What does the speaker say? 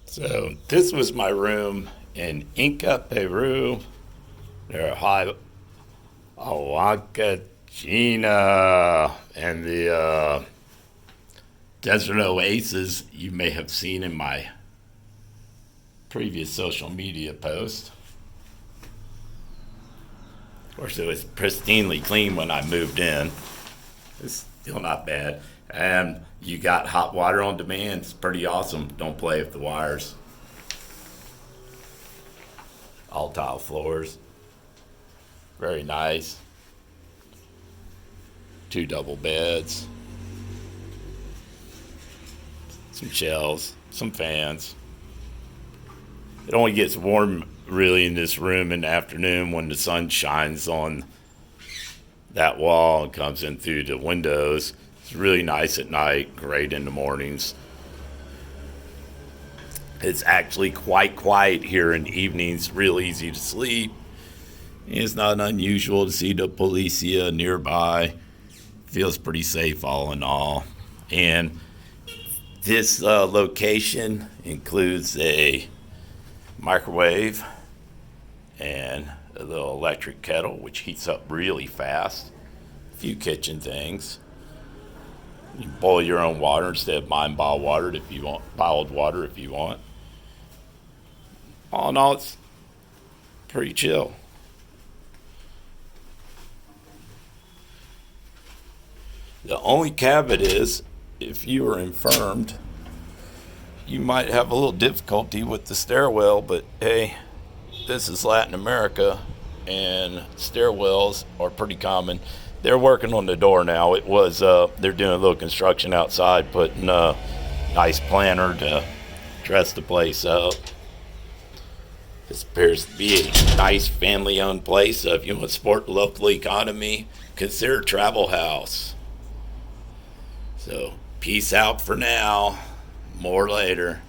So this was my room in Ica Peru. There are Huacachina and the desert oasis you may have seen in my previous social media post. Of course, it was pristinely clean when I moved in. It's still not bad. And you got hot water on demand. It's pretty awesome. Don't play with the wires. All tile floors. Very nice. 2 double beds. Some shelves. Some fans. It only gets warm really in this room in the afternoon when the sun shines on that wall and comes in through the windows. It's really nice at night, great in the mornings. It's actually quite quiet here in the evenings, real easy to sleep. It's not unusual to see the policia nearby. Feels pretty safe all in all. And this location includes a microwave and a little electric kettle, which heats up really fast. A few kitchen things. You can boil your own water instead of buying bottled water if you want. All in all, it's pretty chill. The only caveat is, if you are infirmed, you might have a little difficulty with the stairwell, but hey, this is Latin America, and stairwells are pretty common. They're working on the door now. They're doing a little construction outside, putting a nice planter to dress the place up. This appears to be a nice family-owned place, so if you want to support the local economy, consider Travel House. So, peace out for now. More later.